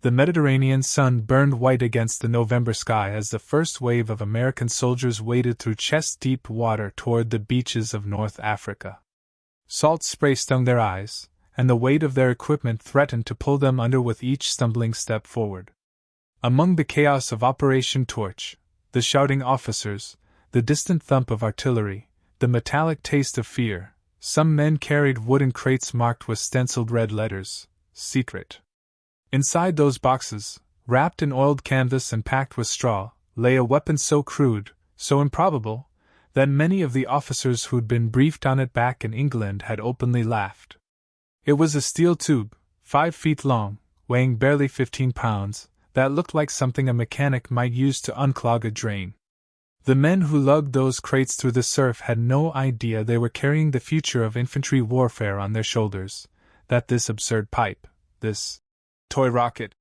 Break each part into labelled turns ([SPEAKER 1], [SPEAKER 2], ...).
[SPEAKER 1] The Mediterranean sun burned white against the November sky as the first wave of American soldiers waded through chest-deep water toward the beaches of North Africa. Salt spray stung their eyes, and the weight of their equipment threatened to pull them under with each stumbling step forward. Among the chaos of Operation Torch, the shouting officers, the distant thump of artillery, the metallic taste of fear, some men carried wooden crates marked with stenciled red letters, "Secret." Inside those boxes, wrapped in oiled canvas and packed with straw, lay a weapon so crude, so improbable, that many of the officers who'd been briefed on it back in England had openly laughed. It was a steel tube, 5 feet long, weighing barely 15 pounds, that looked like something a mechanic might use to unclog a drain. The men who lugged those crates through the surf had no idea they were carrying the future of infantry warfare on their shoulders, that this absurd pipe, this toy rocket,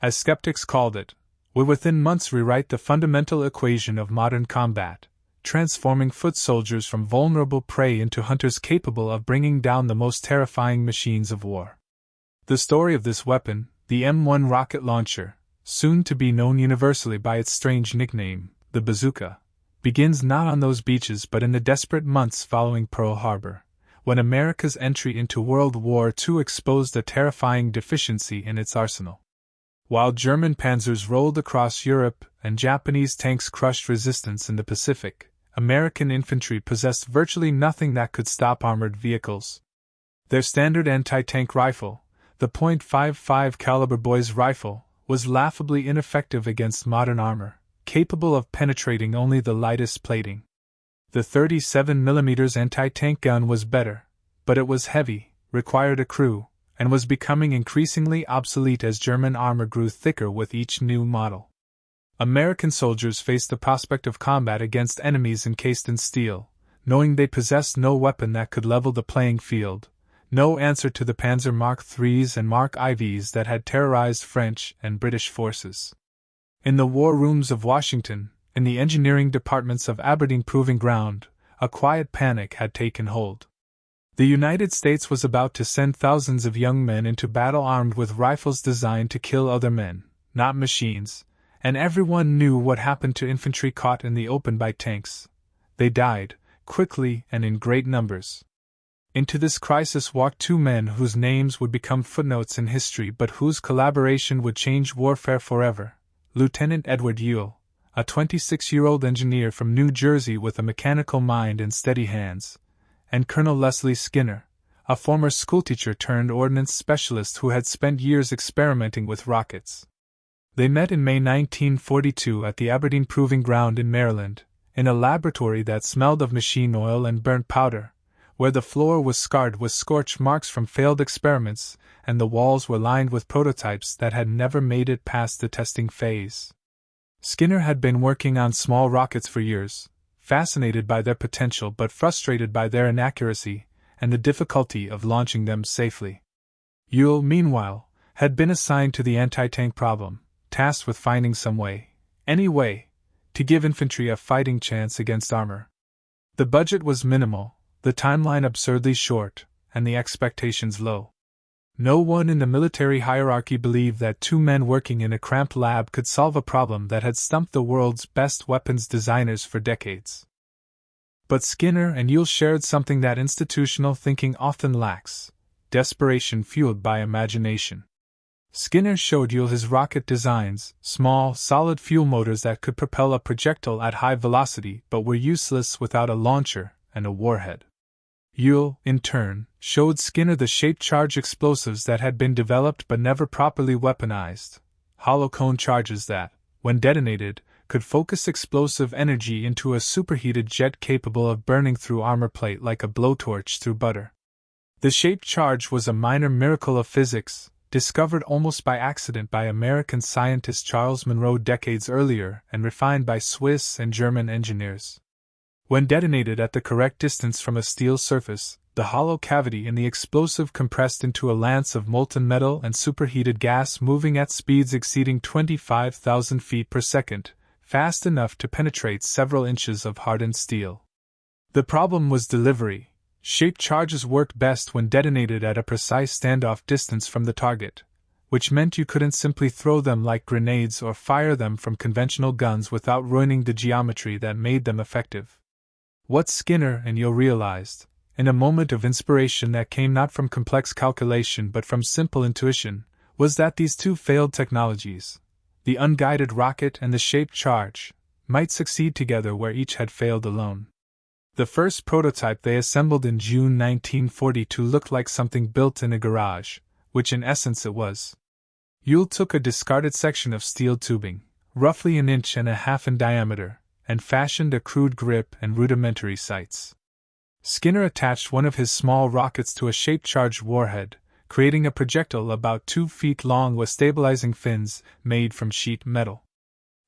[SPEAKER 1] as skeptics called it, would within months rewrite the fundamental equation of modern combat, transforming foot soldiers from vulnerable prey into hunters capable of bringing down the most terrifying machines of war. The story of this weapon, the M1 rocket launcher, soon to be known universally by its strange nickname, the Bazooka, begins not on those beaches but in the desperate months following Pearl Harbor, when America's entry into World War II exposed a terrifying deficiency in its arsenal. While German panzers rolled across Europe and Japanese tanks crushed resistance in the Pacific, American infantry possessed virtually nothing that could stop armored vehicles. Their standard anti-tank rifle, the .55 caliber Boys rifle, was laughably ineffective against modern armor, capable of penetrating only the lightest plating. The 37mm anti-tank gun was better, but it was heavy, required a crew, and was becoming increasingly obsolete as German armor grew thicker with each new model. American soldiers faced the prospect of combat against enemies encased in steel, knowing they possessed no weapon that could level the playing field, no answer to the Panzer Mark IIIs and Mark IVs that had terrorized French and British forces. In the war rooms of Washington, in the engineering departments of Aberdeen Proving Ground, a quiet panic had taken hold. The United States was about to send thousands of young men into battle armed with rifles designed to kill other men, not machines, and everyone knew what happened to infantry caught in the open by tanks. They died, quickly and in great numbers. Into this crisis walked two men whose names would become footnotes in history but whose collaboration would change warfare forever: Lieutenant Edward Ewell, a 26-year-old engineer from New Jersey with a mechanical mind and steady hands, and Colonel Leslie Skinner, a former schoolteacher turned ordnance specialist who had spent years experimenting with rockets. They met in May 1942 at the Aberdeen Proving Ground in Maryland, in a laboratory that smelled of machine oil and burnt powder, where the floor was scarred with scorch marks from failed experiments and the walls were lined with prototypes that had never made it past the testing phase. Skinner had been working on small rockets for years, fascinated by their potential but frustrated by their inaccuracy and the difficulty of launching them safely. Ewell, meanwhile, had been assigned to the anti-tank problem, tasked with finding some way, any way, to give infantry a fighting chance against armor. The budget was minimal, the timeline absurdly short, and the expectations low. No one in the military hierarchy believed that two men working in a cramped lab could solve a problem that had stumped the world's best weapons designers for decades. But Skinner and Ewell shared something that institutional thinking often lacks: desperation fueled by imagination. Skinner showed Ewell his rocket designs, small, solid fuel motors that could propel a projectile at high velocity but were useless without a launcher and a warhead. Ewell, in turn, showed Skinner the shaped charge explosives that had been developed but never properly weaponized, hollow cone charges that, when detonated, could focus explosive energy into a superheated jet capable of burning through armor plate like a blowtorch through butter. The shaped charge was a minor miracle of physics, discovered almost by accident by American scientist Charles Monroe decades earlier and refined by Swiss and German engineers. When detonated at the correct distance from a steel surface, the hollow cavity in the explosive compressed into a lance of molten metal and superheated gas moving at speeds exceeding 25,000 feet per second, fast enough to penetrate several inches of hardened steel. The problem was delivery. Shaped charges worked best when detonated at a precise standoff distance from the target, which meant you couldn't simply throw them like grenades or fire them from conventional guns without ruining the geometry that made them effective. What Skinner and Yule realized, in a moment of inspiration that came not from complex calculation but from simple intuition, was that these two failed technologies, the unguided rocket and the shaped charge, might succeed together where each had failed alone. The first prototype they assembled in June 1942 looked like something built in a garage, which in essence it was. Yule took a discarded section of steel tubing, roughly 1.5 inches in diameter, and fashioned a crude grip and rudimentary sights. Skinner attached one of his small rockets to a shape-charged warhead, creating a projectile about 2 feet long with stabilizing fins made from sheet metal.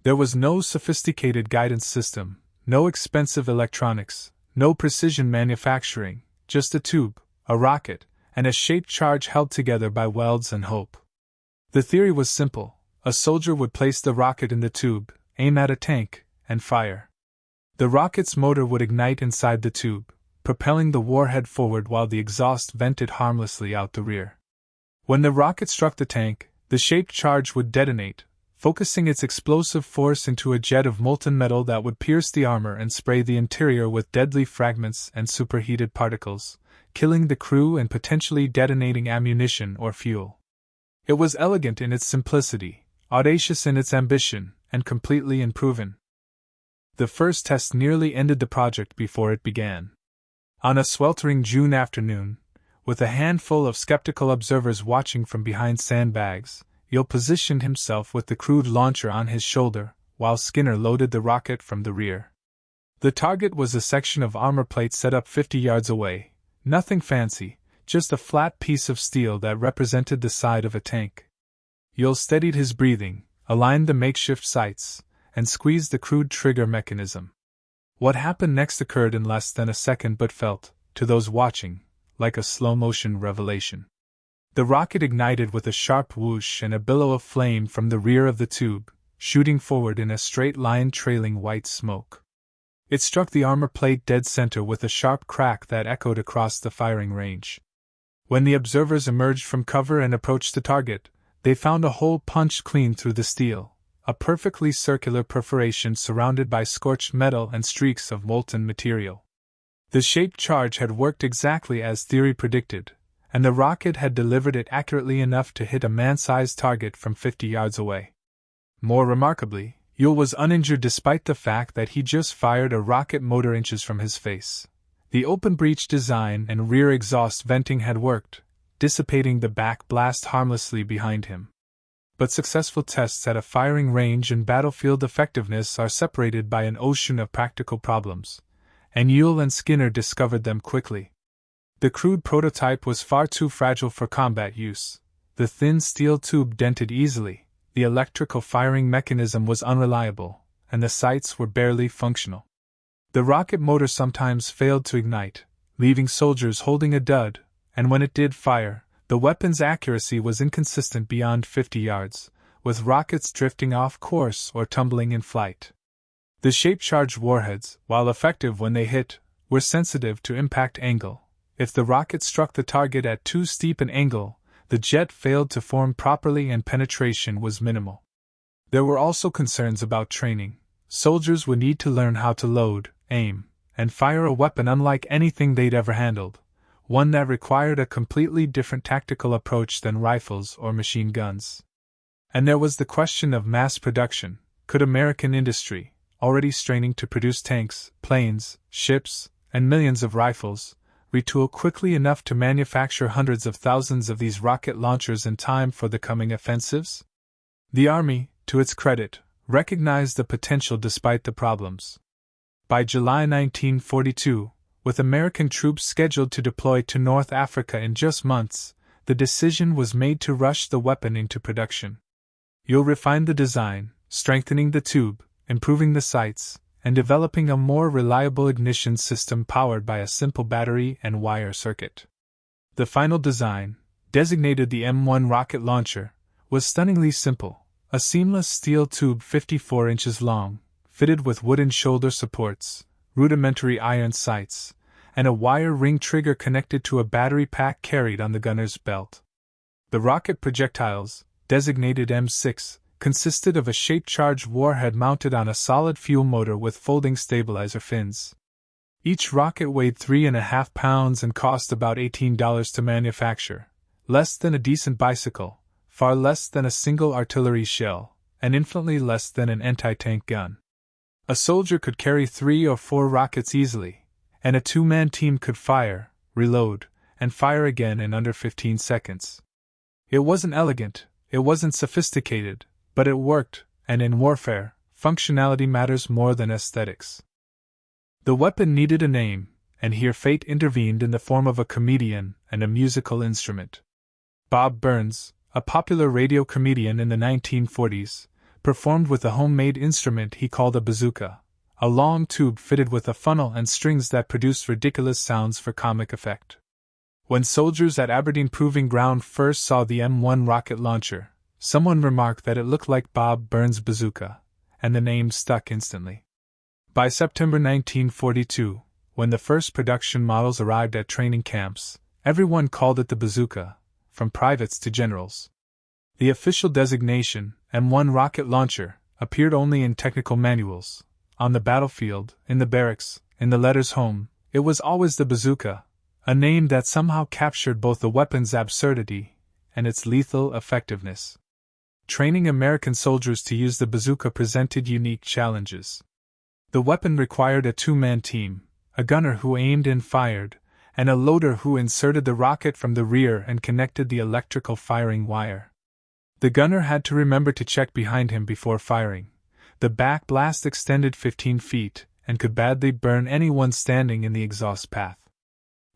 [SPEAKER 1] There was no sophisticated guidance system, no expensive electronics, no precision manufacturing, just a tube, a rocket, and a shaped charge held together by welds and hope. The theory was simple. A soldier would place the rocket in the tube, aim at a tank, and fire. The rocket's motor would ignite inside the tube, propelling the warhead forward while the exhaust vented harmlessly out the rear. When the rocket struck the tank, the shaped charge would detonate, focusing its explosive force into a jet of molten metal that would pierce the armor and spray the interior with deadly fragments and superheated particles, killing the crew and potentially detonating ammunition or fuel. It was elegant in its simplicity, audacious in its ambition, and completely unproven. The first test nearly ended the project before it began. On a sweltering June afternoon, with a handful of skeptical observers watching from behind sandbags, Yule positioned himself with the crude launcher on his shoulder, while Skinner loaded the rocket from the rear. The target was a section of armor plate set up 50 yards away, nothing fancy, just a flat piece of steel that represented the side of a tank. Yule steadied his breathing, aligned the makeshift sights, and squeezed the crude trigger mechanism. What happened next occurred in less than a second but felt, to those watching, like a slow-motion revelation. The rocket ignited with a sharp whoosh and a billow of flame from the rear of the tube, shooting forward in a straight line trailing white smoke. It struck the armor plate dead center with a sharp crack that echoed across the firing range. When the observers emerged from cover and approached the target, they found a hole punched clean through the steel, a perfectly circular perforation surrounded by scorched metal and streaks of molten material. The shaped charge had worked exactly as theory predicted, and the rocket had delivered it accurately enough to hit a man-sized target from 50 yards away. More remarkably, Yule was uninjured despite the fact that he just fired a rocket motor inches from his face. The open breech design and rear exhaust venting had worked, dissipating the back blast harmlessly behind him. But successful tests at a firing range and battlefield effectiveness are separated by an ocean of practical problems, and Yule and Skinner discovered them quickly. The crude prototype was far too fragile for combat use. The thin steel tube dented easily, the electrical firing mechanism was unreliable, and the sights were barely functional. The rocket motor sometimes failed to ignite, leaving soldiers holding a dud, and when it did fire, the weapon's accuracy was inconsistent beyond 50 yards, with rockets drifting off course or tumbling in flight. The shape-charged warheads, while effective when they hit, were sensitive to impact angle. If the rocket struck the target at too steep an angle, the jet failed to form properly and penetration was minimal. There were also concerns about training. Soldiers would need to learn how to load, aim, and fire a weapon unlike anything they'd ever handled, one that required a completely different tactical approach than rifles or machine guns. And there was the question of mass production. Could American industry, already straining to produce tanks, planes, ships, and millions of rifles, retool quickly enough to manufacture hundreds of thousands of these rocket launchers in time for the coming offensives? The Army, to its credit, recognized the potential despite the problems. By July 1942, with American troops scheduled to deploy to North Africa in just months, the decision was made to rush the weapon into production. Yule refined the design, strengthening the tube, improving the sights, and developing a more reliable ignition system powered by a simple battery and wire circuit. The final design, designated the M1 rocket launcher, was stunningly simple: a seamless steel tube 54 inches long, fitted with wooden shoulder supports, rudimentary iron sights, and a wire ring trigger connected to a battery pack carried on the gunner's belt. The rocket projectiles, designated M6, consisted of a shape-charged warhead mounted on a solid fuel motor with folding stabilizer fins. Each rocket weighed 3.5 pounds and cost about $18 to manufacture, less than a decent bicycle, far less than a single artillery shell, and infinitely less than an anti-tank gun. A soldier could carry 3 or 4 rockets easily, and a 2-man team could fire, reload, and fire again in under 15 seconds. It wasn't elegant, it wasn't sophisticated, but it worked, and in warfare, functionality matters more than aesthetics. The weapon needed a name, and here fate intervened in the form of a comedian and a musical instrument. Bob Burns, a popular radio comedian in the 1940s, performed with a homemade instrument he called a bazooka, a long tube fitted with a funnel and strings that produced ridiculous sounds for comic effect. When soldiers at Aberdeen Proving Ground first saw the M1 rocket launcher, someone remarked that it looked like Bob Burns' bazooka, and the name stuck instantly. By September 1942, when the first production models arrived at training camps, everyone called it the bazooka, from privates to generals. The official designation, M1 rocket launcher, appeared only in technical manuals. On the battlefield, in the barracks, in the letters home, it was always the bazooka, a name that somehow captured both the weapon's absurdity and its lethal effectiveness. Training American soldiers to use the bazooka presented unique challenges. The weapon required a 2-man team, a gunner who aimed and fired, and a loader who inserted the rocket from the rear and connected the electrical firing wire. The gunner had to remember to check behind him before firing. The back blast extended 15 feet and could badly burn anyone standing in the exhaust path.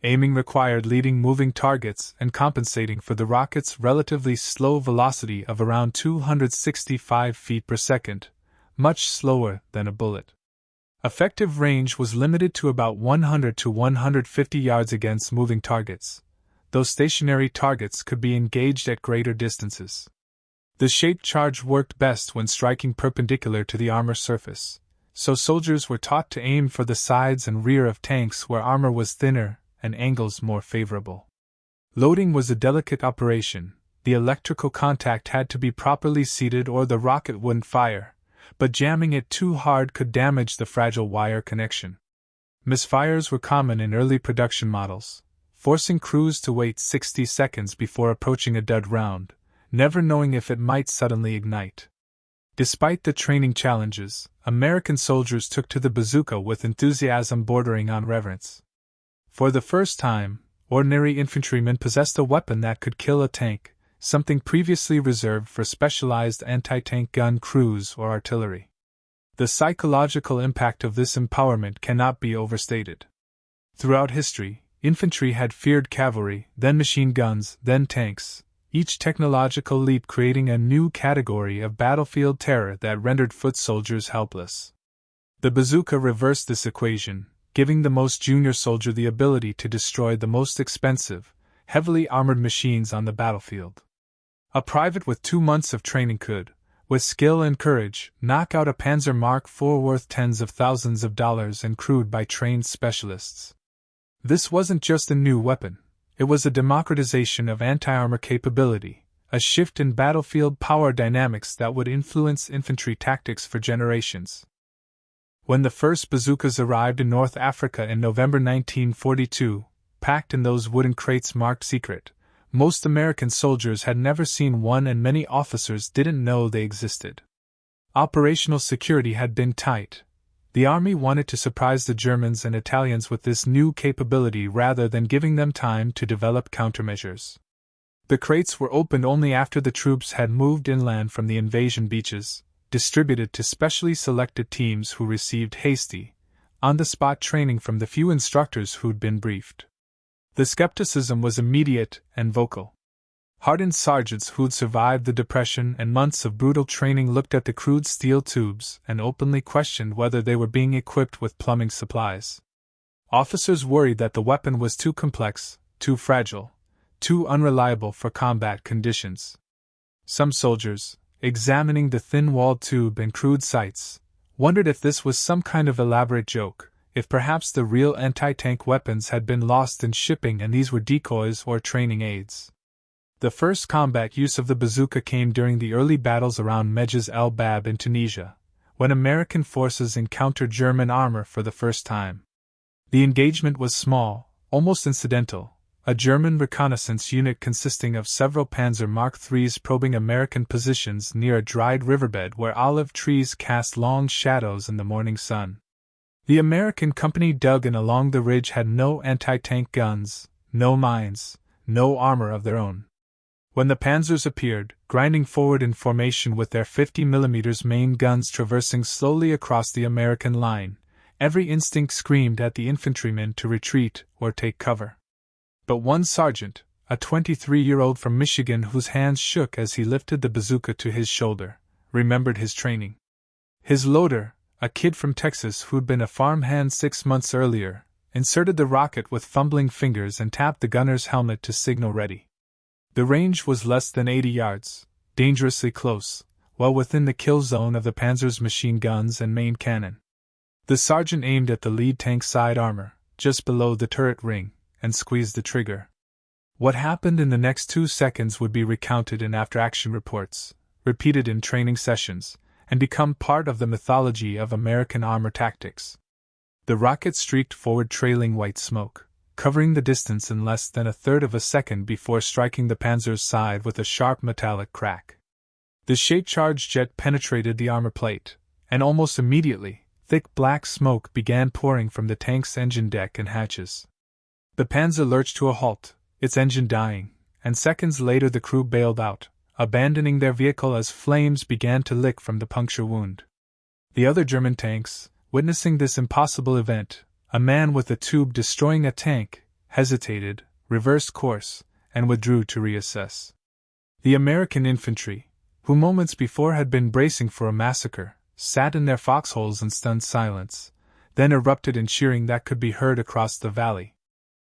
[SPEAKER 1] Aiming required leading moving targets and compensating for the rocket's relatively slow velocity of around 265 feet per second, much slower than a bullet. Effective range was limited to about 100 to 150 yards against moving targets, though stationary targets could be engaged at greater distances. The shape charge worked best when striking perpendicular to the armor surface, so soldiers were taught to aim for the sides and rear of tanks where armor was thinner and angles more favorable. Loading was a delicate operation. The electrical contact had to be properly seated or the rocket wouldn't fire, but jamming it too hard could damage the fragile wire connection. Misfires were common in early production models, forcing crews to wait 60 seconds before approaching a dud round, never knowing if it might suddenly ignite. Despite the training challenges, American soldiers took to the bazooka with enthusiasm bordering on reverence. For the first time, ordinary infantrymen possessed a weapon that could kill a tank, something previously reserved for specialized anti-tank gun crews or artillery. The psychological impact of this empowerment cannot be overstated. Throughout history, infantry had feared cavalry, then machine guns, then tanks, each technological leap creating a new category of battlefield terror that rendered foot soldiers helpless. The bazooka reversed this equation, giving the most junior soldier the ability to destroy the most expensive, heavily armored machines on the battlefield. A private with 2 months of training could, with skill and courage, knock out a Panzer Mark IV worth tens of thousands of dollars and crude by trained specialists. This wasn't just a new weapon, it was a democratization of anti-armor capability, a shift in battlefield power dynamics that would influence infantry tactics for generations. When the first bazookas arrived in North Africa in November 1942, packed in those wooden crates marked secret, most American soldiers had never seen one and many officers didn't know they existed. Operational security had been tight. The Army wanted to surprise the Germans and Italians with this new capability rather than giving them time to develop countermeasures. The crates were opened only after the troops had moved inland from the invasion beaches, distributed to specially selected teams who received hasty, on-the-spot training from the few instructors who'd been briefed. The skepticism was immediate and vocal. Hardened sergeants who'd survived the Depression and months of brutal training looked at the crude steel tubes and openly questioned whether they were being equipped with plumbing supplies. Officers worried that the weapon was too complex, too fragile, too unreliable for combat conditions. Some soldiers, examining the thin-walled tube and crude sights, wondered if this was some kind of elaborate joke, if perhaps the real anti-tank weapons had been lost in shipping and these were decoys or training aids. The first combat use of the bazooka came during the early battles around Mejaz el-Bab in Tunisia, when American forces encountered German armor for the first time. The engagement was small, almost incidental, a German reconnaissance unit consisting of several Panzer Mark IIIs probing American positions near a dried riverbed where olive trees cast long shadows in the morning sun. The American company dug in along the ridge had no anti-tank guns, no mines, no armor of their own. When the panzers appeared, grinding forward in formation with their 50mm main guns traversing slowly across the American line, every instinct screamed at the infantrymen to retreat or take cover. But one sergeant, a 23-year-old from Michigan whose hands shook as he lifted the bazooka to his shoulder, remembered his training. His loader, a kid from Texas who'd been a farmhand 6 months earlier, inserted the rocket with fumbling fingers and tapped the gunner's helmet to signal ready. The range was less than 80 yards, dangerously close, well within the kill zone of the Panzer's machine guns and main cannon. The sergeant aimed at the lead tank's side armor, just below the turret ring, and squeezed the trigger. What happened in the next 2 seconds would be recounted in after-action reports, repeated in training sessions, and become part of the mythology of American armor tactics. The rocket streaked forward trailing white smoke, covering the distance in less than a third of a second before striking the Panzer's side with a sharp metallic crack. The shape-charged jet penetrated the armor plate, and almost immediately, thick black smoke began pouring from the tank's engine deck and hatches. The Panzer lurched to a halt, its engine dying, and seconds later the crew bailed out, abandoning their vehicle as flames began to lick from the puncture wound. The other German tanks, witnessing this impossible event, a man with a tube destroying a tank, hesitated, reversed course, and withdrew to reassess. The American infantry, who moments before had been bracing for a massacre, sat in their foxholes in stunned silence, then erupted in cheering that could be heard across the valley.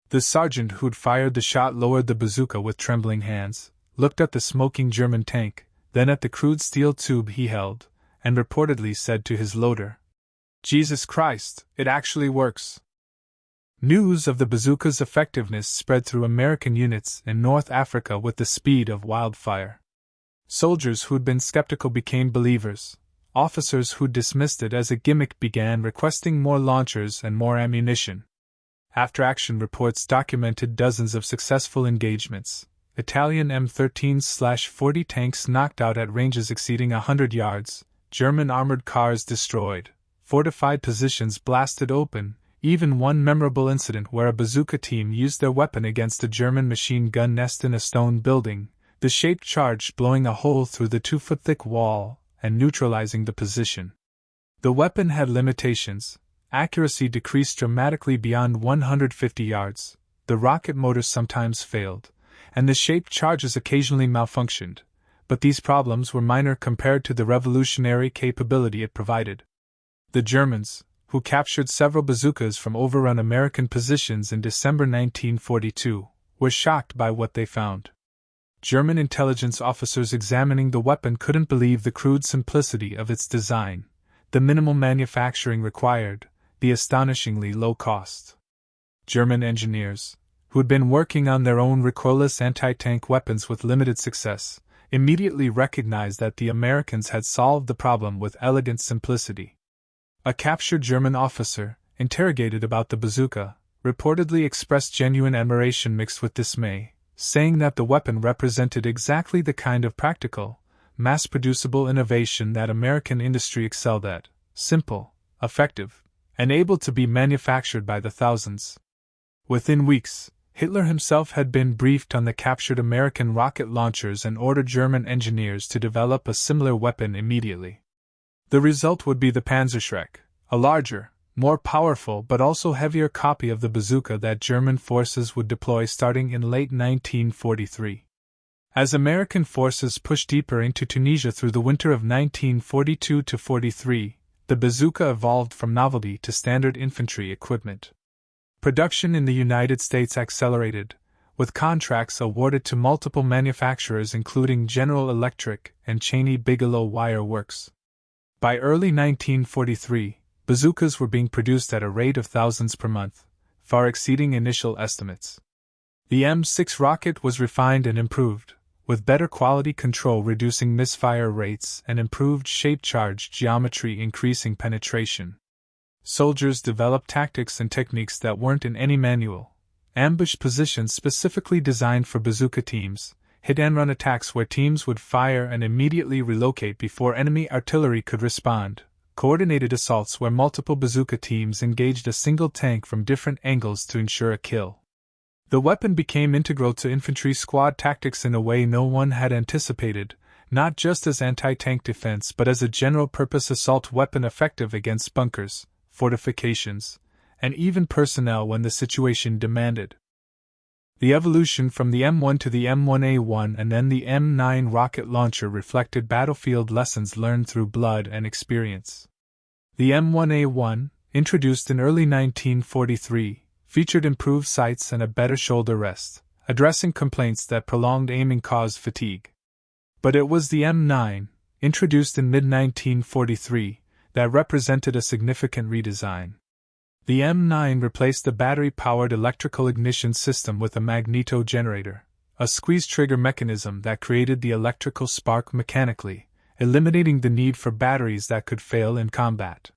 [SPEAKER 1] The sergeant who'd fired the shot lowered the bazooka with trembling hands, looked at the smoking German tank, then at the crude steel tube he held, and reportedly said to his loader, "Jesus Christ, it actually works." News of the bazooka's effectiveness spread through American units in North Africa with the speed of wildfire. Soldiers who'd been skeptical became believers. Officers who'd dismissed it as a gimmick began requesting more launchers and more ammunition. After-action reports documented dozens of successful engagements. Italian M13/40 tanks knocked out at ranges exceeding 100 yards, German armored cars destroyed, fortified positions blasted open, even one memorable incident where a bazooka team used their weapon against a German machine gun nest in a stone building, the shaped charge blowing a hole through the 2-foot-thick wall and neutralizing the position. The weapon had limitations. Accuracy decreased dramatically beyond 150 yards, the rocket motors sometimes failed, and the shaped charges occasionally malfunctioned, but these problems were minor compared to the revolutionary capability it provided. The Germans, who captured several bazookas from overrun American positions in December 1942, were shocked by what they found. German intelligence officers examining the weapon couldn't believe the crude simplicity of its design, the minimal manufacturing required, the astonishingly low cost. German engineers, who had been working on their own recoilless anti-tank weapons with limited success, immediately recognized that the Americans had solved the problem with elegant simplicity. A captured German officer, interrogated about the bazooka, reportedly expressed genuine admiration mixed with dismay, saying that the weapon represented exactly the kind of practical, mass-producible innovation that American industry excelled at: simple, effective, and able to be manufactured by the thousands. Within weeks, Hitler himself had been briefed on the captured American rocket launchers and ordered German engineers to develop a similar weapon immediately. The result would be the Panzerschreck, a larger, more powerful but also heavier copy of the bazooka that German forces would deploy starting in late 1943. As American forces pushed deeper into Tunisia through the winter of 1942-43, the bazooka evolved from novelty to standard infantry equipment. Production in the United States accelerated, with contracts awarded to multiple manufacturers including General Electric and Cheney Bigelow Wire Works. By early 1943, bazookas were being produced at a rate of thousands per month, far exceeding initial estimates. The M6 rocket was refined and improved, with better quality control reducing misfire rates and improved shape charge geometry increasing penetration. Soldiers developed tactics and techniques that weren't in any manual. Ambush positions specifically designed for bazooka teams, hit-and-run attacks where teams would fire and immediately relocate before enemy artillery could respond, coordinated assaults where multiple bazooka teams engaged a single tank from different angles to ensure a kill. The weapon became integral to infantry squad tactics in a way no one had anticipated, not just as anti-tank defense but as a general-purpose assault weapon effective against bunkers, fortifications, and even personnel when the situation demanded. The evolution from the M1 to the M1A1 and then the M9 rocket launcher reflected battlefield lessons learned through blood and experience. The M1A1, introduced in early 1943, featured improved sights and a better shoulder rest, addressing complaints that prolonged aiming caused fatigue. But it was the M9, introduced in mid-1943, that represented a significant redesign. The M9 replaced the battery-powered electrical ignition system with a magneto generator, a squeeze-trigger mechanism that created the electrical spark mechanically, eliminating the need for batteries that could fail in combat.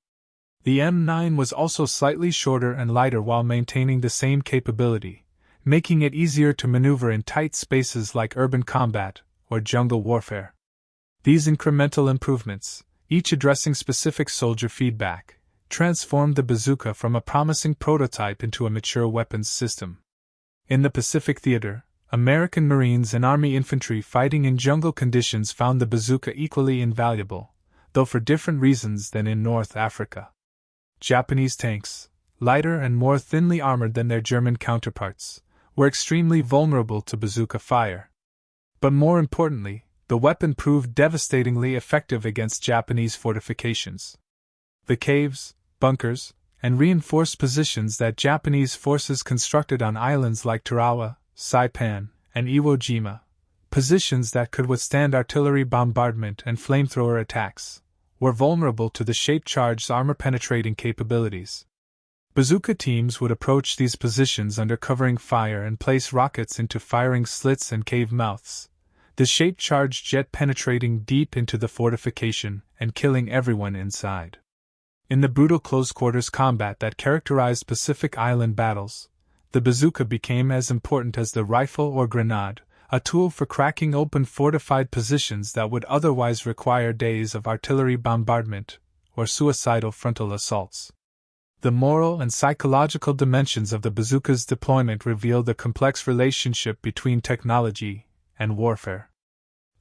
[SPEAKER 1] The M9 was also slightly shorter and lighter while maintaining the same capability, making it easier to maneuver in tight spaces like urban combat or jungle warfare. These incremental improvements, each addressing specific soldier feedback, transformed the bazooka from a promising prototype into a mature weapons system. In the Pacific Theater, American Marines and Army infantry fighting in jungle conditions found the bazooka equally invaluable, though for different reasons than in North Africa. Japanese tanks, lighter and more thinly armored than their German counterparts, were extremely vulnerable to bazooka fire. But more importantly, the weapon proved devastatingly effective against Japanese fortifications. The caves, bunkers, and reinforced positions that Japanese forces constructed on islands like Tarawa, Saipan, and Iwo Jima, positions that could withstand artillery bombardment and flamethrower attacks, were vulnerable to the shape-charged armor-penetrating capabilities. Bazooka teams would approach these positions under covering fire and place rockets into firing slits and cave mouths, the shape-charged jet penetrating deep into the fortification and killing everyone inside. In the brutal close-quarters combat that characterized Pacific Island battles, the bazooka became as important as the rifle or grenade, a tool for cracking open fortified positions that would otherwise require days of artillery bombardment or suicidal frontal assaults. The moral and psychological dimensions of the bazooka's deployment reveal the complex relationship between technology and warfare.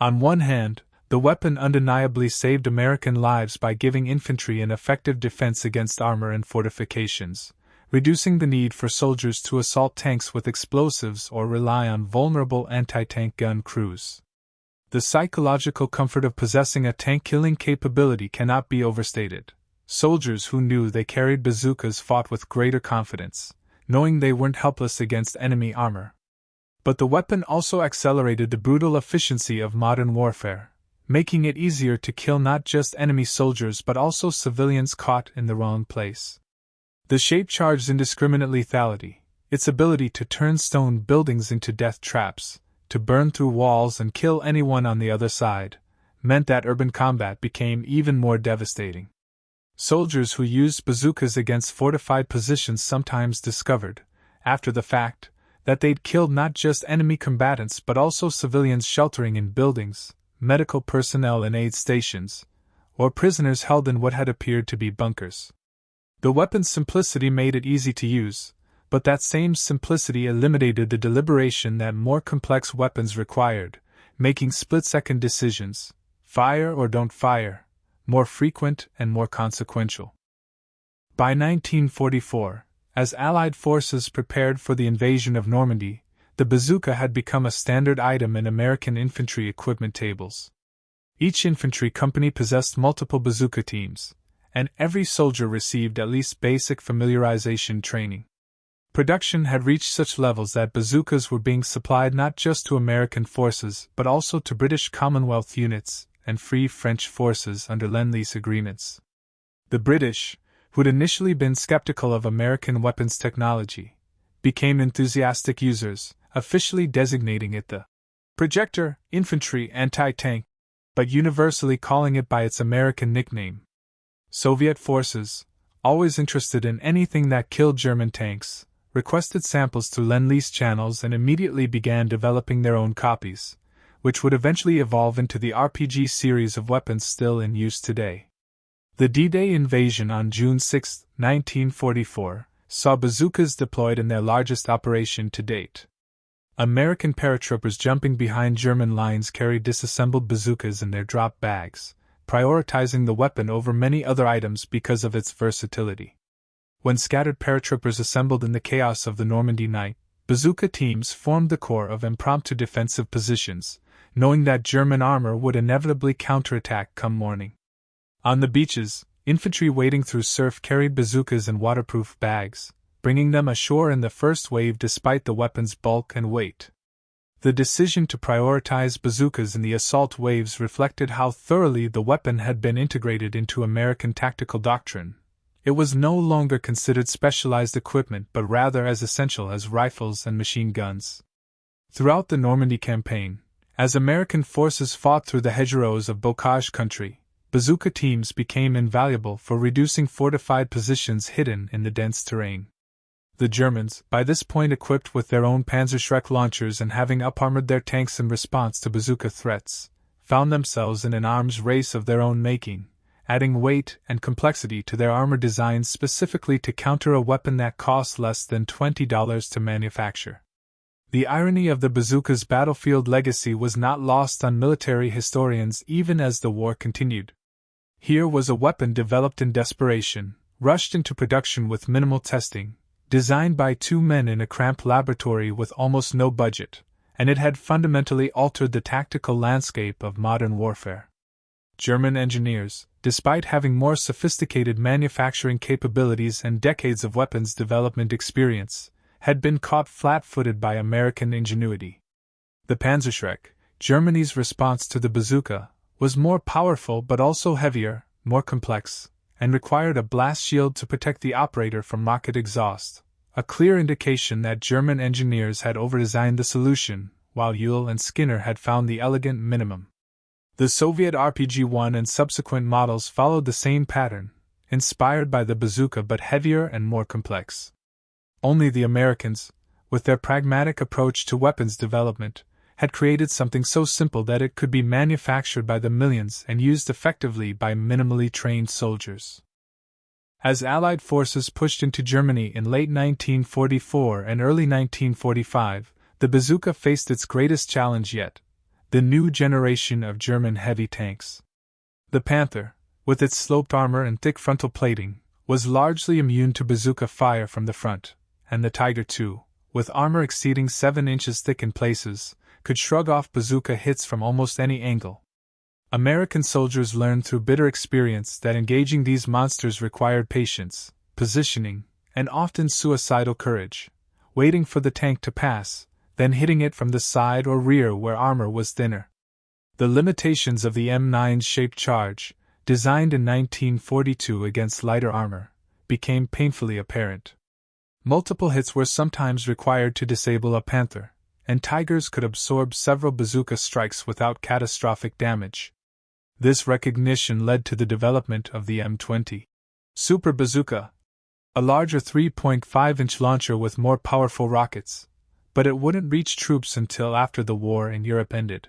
[SPEAKER 1] On one hand, the weapon undeniably saved American lives by giving infantry an effective defense against armor and fortifications, reducing the need for soldiers to assault tanks with explosives or rely on vulnerable anti-tank gun crews. The psychological comfort of possessing a tank-killing capability cannot be overstated. Soldiers who knew they carried bazookas fought with greater confidence, knowing they weren't helpless against enemy armor. But the weapon also accelerated the brutal efficiency of modern warfare, making it easier to kill not just enemy soldiers but also civilians caught in the wrong place. The shape-charged indiscriminate lethality, its ability to turn stone buildings into death traps, to burn through walls and kill anyone on the other side, meant that urban combat became even more devastating. Soldiers who used bazookas against fortified positions sometimes discovered, after the fact, that they'd killed not just enemy combatants but also civilians sheltering in buildings, medical personnel in aid stations, or prisoners held in what had appeared to be bunkers. The weapon's simplicity made it easy to use, but that same simplicity eliminated the deliberation that more complex weapons required, making split-second decisions, fire or don't fire, more frequent and more consequential. By 1944, as Allied forces prepared for the invasion of Normandy, the bazooka had become a standard item in American infantry equipment tables. Each infantry company possessed multiple bazooka teams, and every soldier received at least basic familiarization training. Production had reached such levels that bazookas were being supplied not just to American forces but also to British Commonwealth units and Free French forces under Lend-Lease agreements. The British, who'd initially been skeptical of American weapons technology, became enthusiastic users, officially designating it the projector, infantry, anti-tank, but universally calling it by its American nickname. Soviet forces, always interested in anything that killed German tanks, requested samples through Lend-Lease channels and immediately began developing their own copies, which would eventually evolve into the RPG series of weapons still in use today. The D-Day invasion on June 6, 1944, saw bazookas deployed in their largest operation to date. American paratroopers jumping behind German lines carried disassembled bazookas in their drop bags, prioritizing the weapon over many other items because of its versatility. When scattered paratroopers assembled in the chaos of the Normandy night, bazooka teams formed the core of impromptu defensive positions, knowing that German armor would inevitably counterattack come morning. On the beaches, infantry wading through surf carried bazookas in waterproof bags, bringing them ashore in the first wave despite the weapon's bulk and weight. The decision to prioritize bazookas in the assault waves reflected how thoroughly the weapon had been integrated into American tactical doctrine. It was no longer considered specialized equipment but rather as essential as rifles and machine guns. Throughout the Normandy campaign, as American forces fought through the hedgerows of Bocage country, bazooka teams became invaluable for reducing fortified positions hidden in the dense terrain. The Germans, by this point equipped with their own Panzerschreck launchers and having up-armored their tanks in response to bazooka threats, found themselves in an arms race of their own making, adding weight and complexity to their armor designs specifically to counter a weapon that cost less than $20 to manufacture. The irony of the bazooka's battlefield legacy was not lost on military historians even as the war continued. Here was a weapon developed in desperation, rushed into production with minimal testing, designed by two men in a cramped laboratory with almost no budget, and it had fundamentally altered the tactical landscape of modern warfare. German engineers, despite having more sophisticated manufacturing capabilities and decades of weapons development experience, had been caught flat-footed by American ingenuity. The Panzerschreck, Germany's response to the bazooka, was more powerful but also heavier, more complex, and required a blast shield to protect the operator from rocket exhaust, a clear indication that German engineers had overdesigned the solution, while Ewell and Skinner had found the elegant minimum. The Soviet RPG-1 and subsequent models followed the same pattern, inspired by the bazooka but heavier and more complex. Only the Americans, with their pragmatic approach to weapons development, had created something so simple that it could be manufactured by the millions and used effectively by minimally trained soldiers. As Allied forces pushed into Germany in late 1944 and early 1945, the bazooka faced its greatest challenge yet: the new generation of German heavy tanks. The Panther, with its sloped armor and thick frontal plating, was largely immune to bazooka fire from the front, and the Tiger II, with armor exceeding 7 inches thick in places, could shrug off bazooka hits from almost any angle. American soldiers learned through bitter experience that engaging these monsters required patience, positioning, and often suicidal courage, waiting for the tank to pass, then hitting it from the side or rear where armor was thinner. The limitations of the M9's shaped charge, designed in 1942 against lighter armor, became painfully apparent. Multiple hits were sometimes required to disable a Panther, and Tigers could absorb several bazooka strikes without catastrophic damage. This recognition led to the development of the M20 Super Bazooka, a larger 3.5-inch launcher with more powerful rockets, but it wouldn't reach troops until after the war in Europe ended.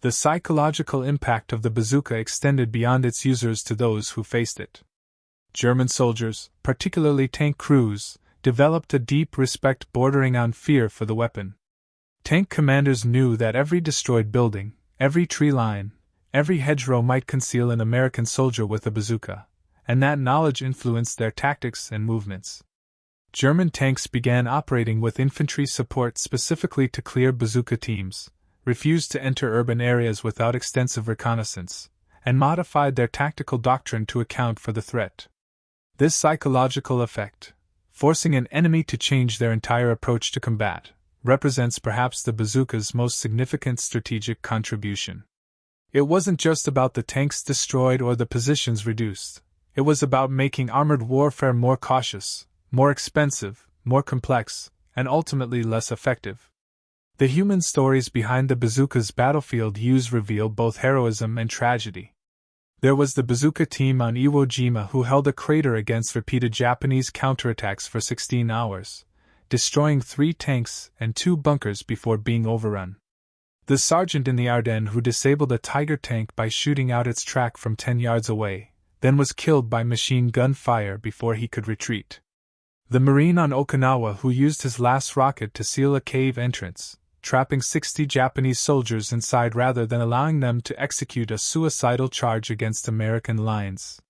[SPEAKER 1] The psychological impact of the bazooka extended beyond its users to those who faced it. German soldiers, particularly tank crews, developed a deep respect bordering on fear for the weapon. Tank commanders knew that every destroyed building, every tree line, every hedgerow might conceal an American soldier with a bazooka, and that knowledge influenced their tactics and movements. German tanks began operating with infantry support specifically to clear bazooka teams, refused to enter urban areas without extensive reconnaissance, and modified their tactical doctrine to account for the threat. This psychological effect, forcing an enemy to change their entire approach to combat, represents perhaps the bazooka's most significant strategic contribution. It wasn't just about the tanks destroyed or the positions reduced. It was about making armored warfare more cautious, more expensive, more complex, and ultimately less effective. The human stories behind the Bazooka's battlefield use reveal both heroism and tragedy. There was the Bazooka team on Iwo Jima who held a crater against repeated Japanese counterattacks for 16 hours, destroying 3 tanks and 2 bunkers before being overrun. The sergeant in the Ardennes who disabled a Tiger tank by shooting out its track from 10 yards away, then was killed by machine gun fire before he could retreat. The Marine on Okinawa who used his last rocket to seal a cave entrance, trapping 60 Japanese soldiers inside rather than allowing them to execute a suicidal charge against American lines.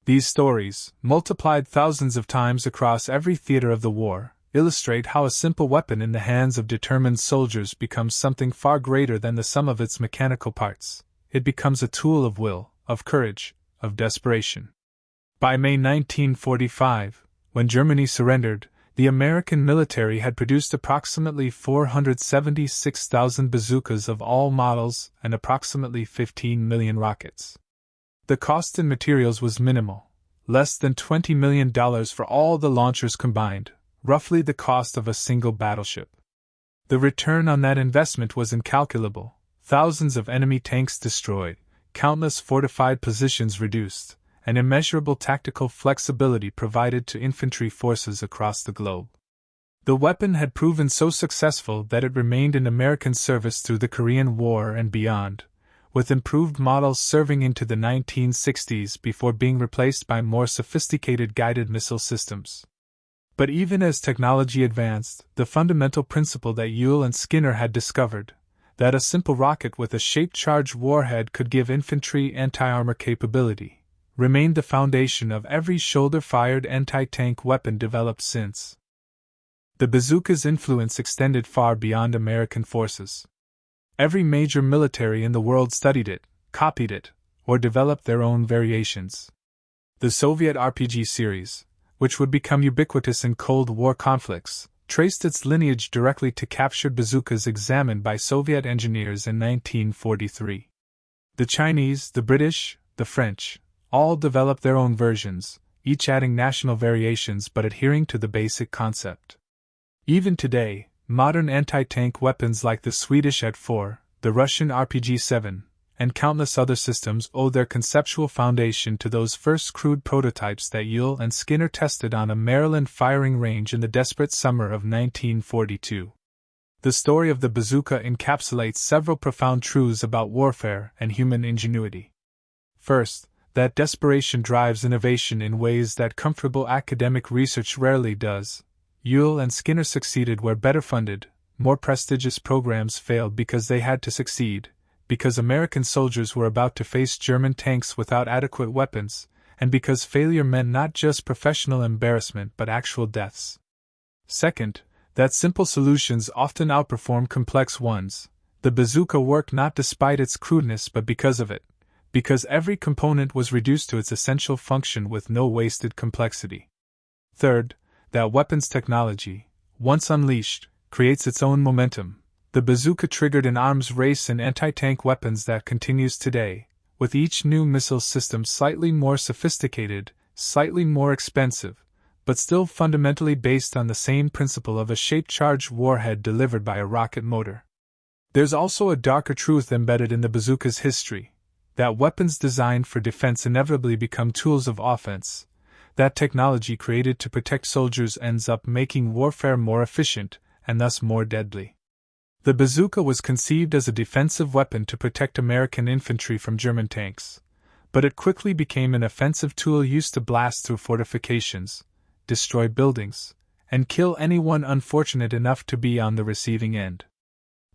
[SPEAKER 1] These stories, multiplied thousands of times across every theater of the war, illustrate how a simple weapon in the hands of determined soldiers becomes something far greater than the sum of its mechanical parts. It becomes a tool of will, of courage, of desperation. By May 1945, when Germany surrendered, the American military had produced approximately 476,000 bazookas of all models and approximately 15 million rockets. The cost in materials was minimal, less than $20 million for all the launchers combined, roughly the cost of a single battleship. The return on that investment was incalculable: thousands of enemy tanks destroyed, countless fortified positions reduced, and immeasurable tactical flexibility provided to infantry forces across the globe. The weapon had proven so successful that it remained in American service through the Korean War and beyond, with improved models serving into the 1960s before being replaced by more sophisticated guided missile systems. But even as technology advanced, the fundamental principle that Ewell and Skinner had discovered, that a simple rocket with a shape-charged warhead could give infantry anti-armor capability, remained the foundation of every shoulder-fired anti-tank weapon developed since. The bazooka's influence extended far beyond American forces. Every major military in the world studied it, copied it, or developed their own variations. The Soviet RPG series, which would become ubiquitous in Cold War conflicts, traced its lineage directly to captured bazookas examined by Soviet engineers in 1943. The Chinese, the British, the French, all developed their own versions, each adding national variations but adhering to the basic concept. Even today, modern anti-tank weapons like the Swedish AT-4, the Russian RPG-7, and countless other systems owe their conceptual foundation to those first crude prototypes that Ewell and Skinner tested on a Maryland firing range in the desperate summer of 1942. The story of the bazooka encapsulates several profound truths about warfare and human ingenuity. First, that desperation drives innovation in ways that comfortable academic research rarely does. Ewell and Skinner succeeded where better-funded, more prestigious programs failed because they had to succeed, because American soldiers were about to face German tanks without adequate weapons, and because failure meant not just professional embarrassment but actual deaths. Second, that simple solutions often outperform complex ones. The bazooka worked not despite its crudeness but because of it, because every component was reduced to its essential function with no wasted complexity. Third, that weapons technology, once unleashed, creates its own momentum. The bazooka triggered an arms race in anti-tank weapons that continues today, with each new missile system slightly more sophisticated, slightly more expensive, but still fundamentally based on the same principle of a shape-charged warhead delivered by a rocket motor. There's also a darker truth embedded in the bazooka's history, that weapons designed for defense inevitably become tools of offense. That technology created to protect soldiers ends up making warfare more efficient, and thus more deadly. The bazooka was conceived as a defensive weapon to protect American infantry from German tanks, but it quickly became an offensive tool used to blast through fortifications, destroy buildings, and kill anyone unfortunate enough to be on the receiving end.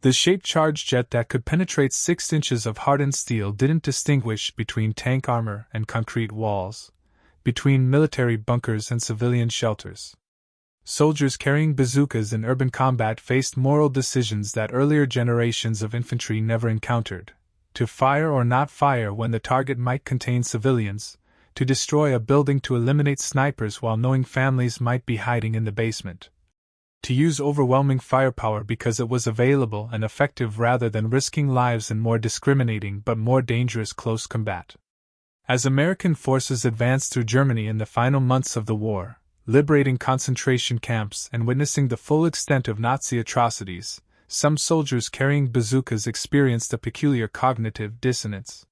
[SPEAKER 1] The shape-charged jet that could penetrate 6 inches of hardened steel didn't distinguish between tank armor and concrete walls, between military bunkers and civilian shelters. Soldiers carrying bazookas in urban combat faced moral decisions that earlier generations of infantry never encountered: to fire or not fire when the target might contain civilians, to destroy a building to eliminate snipers while knowing families might be hiding in the basement, to use overwhelming firepower because it was available and effective rather than risking lives in more discriminating but more dangerous close combat. As American forces advanced through Germany in the final months of the war, liberating concentration camps and witnessing the full extent of Nazi atrocities, some soldiers carrying bazookas experienced a peculiar cognitive dissonance.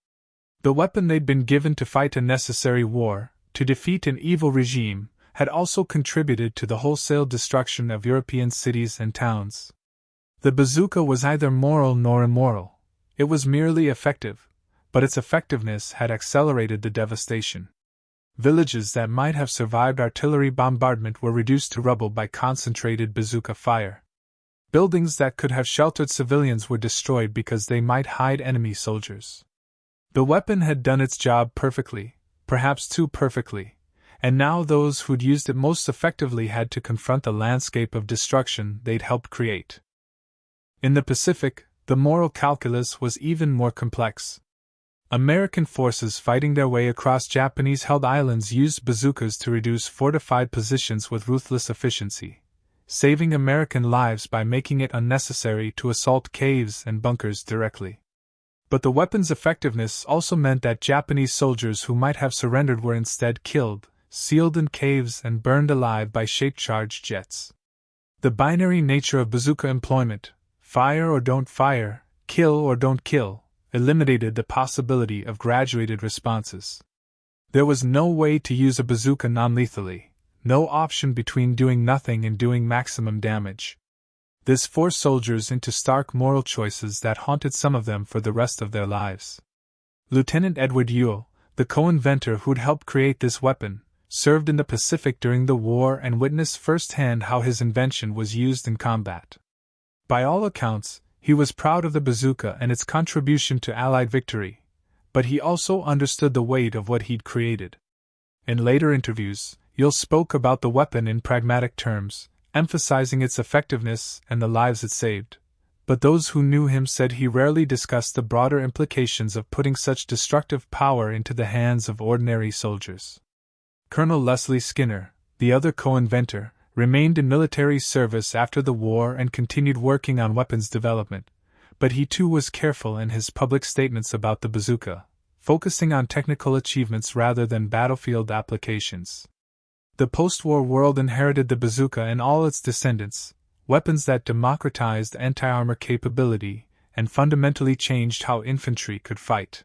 [SPEAKER 1] The weapon they'd been given to fight a necessary war, to defeat an evil regime, had also contributed to the wholesale destruction of European cities and towns. The bazooka was neither moral nor immoral. It was merely effective, but its effectiveness had accelerated the devastation. Villages that might have survived artillery bombardment were reduced to rubble by concentrated bazooka fire. Buildings that could have sheltered civilians were destroyed because they might hide enemy soldiers. The weapon had done its job perfectly, perhaps too perfectly, and now those who'd used it most effectively had to confront the landscape of destruction they'd helped create. In the Pacific, the moral calculus was even more complex. American forces fighting their way across Japanese-held islands used bazookas to reduce fortified positions with ruthless efficiency, saving American lives by making it unnecessary to assault caves and bunkers directly. But the weapon's effectiveness also meant that Japanese soldiers who might have surrendered were instead killed, sealed in caves, and burned alive by shape-charged jets. The binary nature of bazooka employment, fire or don't fire, kill or don't kill, eliminated the possibility of graduated responses. There was no way to use a bazooka non-lethally, no option between doing nothing and doing maximum damage. This forced soldiers into stark moral choices that haunted some of them for the rest of their lives. Lieutenant Edward Ewell, the co-inventor who'd helped create this weapon, served in the Pacific during the war and witnessed firsthand how his invention was used in combat. By all accounts, he was proud of the bazooka and its contribution to Allied victory, but he also understood the weight of what he'd created. In later interviews, Ewell spoke about the weapon in pragmatic terms, emphasizing its effectiveness and the lives it saved, but those who knew him said he rarely discussed the broader implications of putting such destructive power into the hands of ordinary soldiers. Colonel Leslie Skinner, the other co-inventor, remained in military service after the war and continued working on weapons development, but he too was careful in his public statements about the bazooka, focusing on technical achievements rather than battlefield applications. The post-war world inherited the bazooka and all its descendants, weapons that democratized anti-armor capability and fundamentally changed how infantry could fight.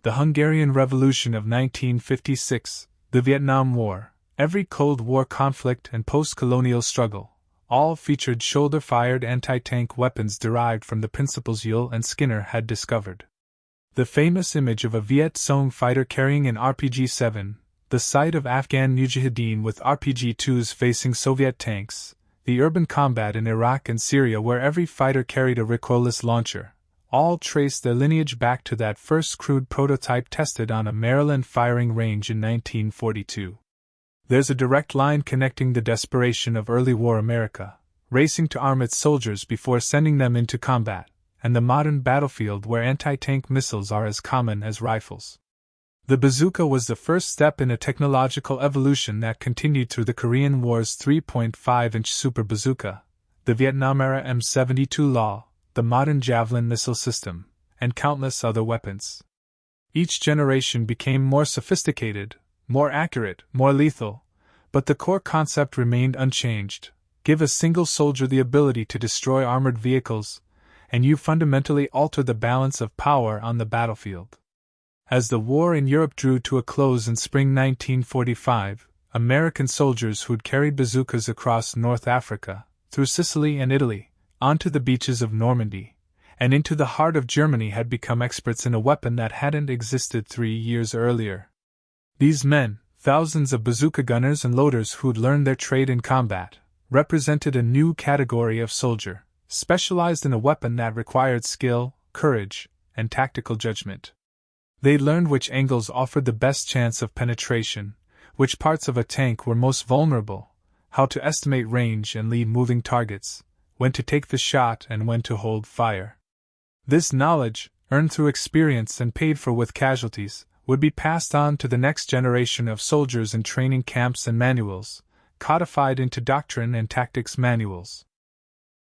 [SPEAKER 1] The Hungarian Revolution of 1956, the Vietnam War, every Cold War conflict and post-colonial struggle, all featured shoulder-fired anti-tank weapons derived from the principles Ewell and Skinner had discovered. The famous image of a Viet Cong fighter carrying an RPG-7, the sight of Afghan mujahideen with RPG-2s facing Soviet tanks, the urban combat in Iraq and Syria where every fighter carried a recoilless launcher, all trace their lineage back to that first crude prototype tested on a Maryland firing range in 1942. There's a direct line connecting the desperation of early war America, racing to arm its soldiers before sending them into combat, and the modern battlefield where anti-tank missiles are as common as rifles. The bazooka was the first step in a technological evolution that continued through the Korean War's 3.5-inch super bazooka, the Vietnam-era M72 Law, the modern Javelin missile system, and countless other weapons. Each generation became more sophisticated, more accurate, more lethal, but the core concept remained unchanged. Give a single soldier the ability to destroy armored vehicles, and you fundamentally alter the balance of power on the battlefield. As the war in Europe drew to a close in spring 1945, American soldiers who'd carried bazookas across North Africa, through Sicily and Italy, onto the beaches of Normandy, and into the heart of Germany had become experts in a weapon that hadn't existed 3 years earlier. These men, thousands of bazooka gunners and loaders who'd learned their trade in combat, represented a new category of soldier, specialized in a weapon that required skill, courage, and tactical judgment. They learned which angles offered the best chance of penetration, which parts of a tank were most vulnerable, how to estimate range and lead moving targets, when to take the shot and when to hold fire. This knowledge, earned through experience and paid for with casualties, would be passed on to the next generation of soldiers in training camps and manuals, codified into doctrine and tactics manuals.